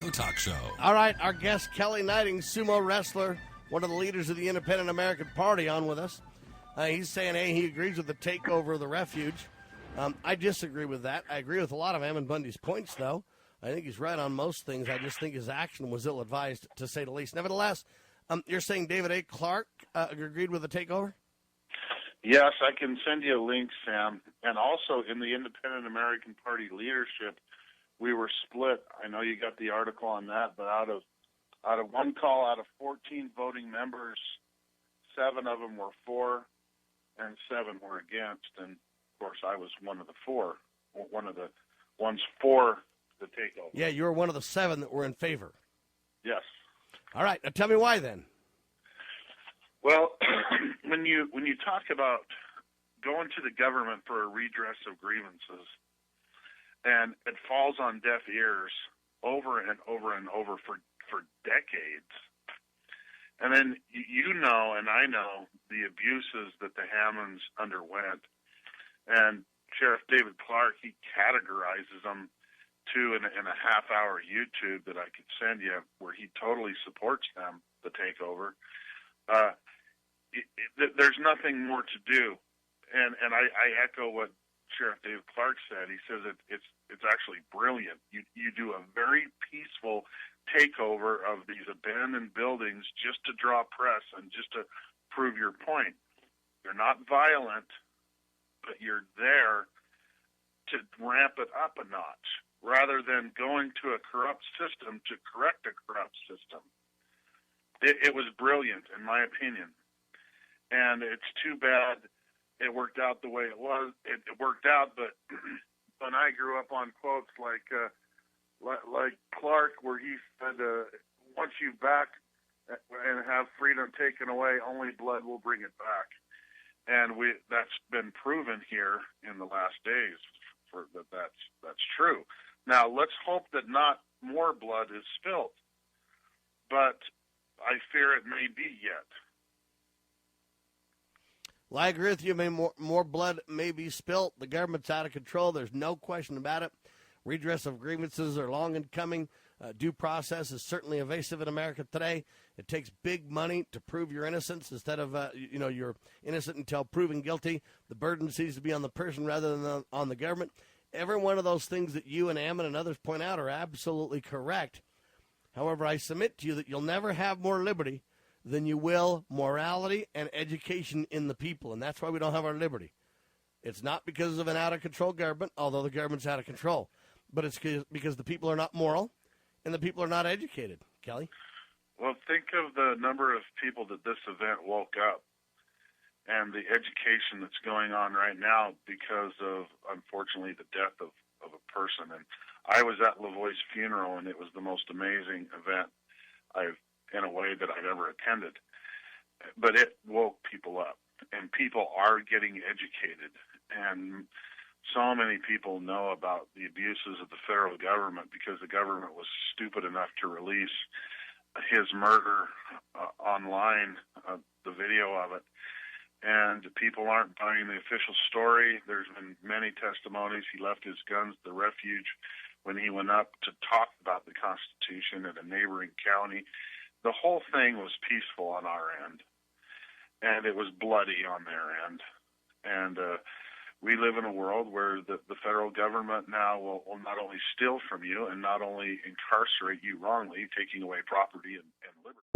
Radio Talk Show. All right, our guest, Kelly Knighting, sumo wrestler, one of the leaders of the Independent American Party, on with us. He's saying, hey, he agrees with the takeover of the refuge. I disagree with that. I agree with a lot of Ammon Bundy's points, though. I think he's right on most things. I just think his action was ill-advised, to say the least. Nevertheless, you're saying David A. Clark agreed with the takeover? Yes, I can send you a link, Sam. And also in the Independent American Party leadership, we were split. I know you got the article on that, but out of one call, out of 14 voting members, 7 of them were for and 7 were against. And, of course, I was one of the 4, one of the ones for the takeover. Yeah, you were one of the 7 that were in favor. Yes. All right. Now tell me why, then. Well, when you talk about going to the government for a redress of grievances, and it falls on deaf ears over and over and over for decades. And then you know and I know the abuses that the Hammonds underwent. And Sheriff David Clark, he categorizes them to in a half-hour YouTube that I could send you where he totally supports them, the takeover. There's nothing more to do. And I echo what Sheriff David Clark said. He says it's actually brilliant. You do a very peaceful takeover of these abandoned buildings just to draw press and just to prove your point. You're not violent, but you're there to ramp it up a notch rather than going to a corrupt system to correct a corrupt system. It was brilliant, in my opinion. And it's too bad it worked out the way it was. It worked out, but when I grew up on quotes like Clark, where he said, "Once you back and have freedom taken away, only blood will bring it back," and that's been proven here in the last days that's true. Now let's hope that not more blood is spilled, but I fear it may be yet. Well, I agree with you. More blood may be spilt. The government's out of control. There's no question about it. Redress of grievances are long in coming. Due process is certainly evasive in America today. It takes big money to prove your innocence instead of, you're innocent until proven guilty. The burden seems to be on the person rather than on the government. Every one of those things that you and Ammon and others point out are absolutely correct. However, I submit to you that you'll never have more liberty than you will morality and education in the people, and that's why we don't have our liberty. It's not because of an out-of-control government, although the government's out of control, but it's because the people are not moral and the people are not educated. Kelly? Well, think of the number of people that this event woke up and the education that's going on right now because of, unfortunately, the death of a person. And I was at Lavoie's funeral, and it was the most amazing event in a way that I've ever attended. But it woke people up, and people are getting educated. And so many people know about the abuses of the federal government because the government was stupid enough to release his murder online, the video of it. And people aren't buying the official story. There's been many testimonies. He left his guns at the refuge when he went up to talk about the Constitution at a neighboring county. The whole thing was peaceful on our end, and it was bloody on their end. And we live in a world where the federal government now will not only steal from you and not only incarcerate you wrongly, taking away property and liberty.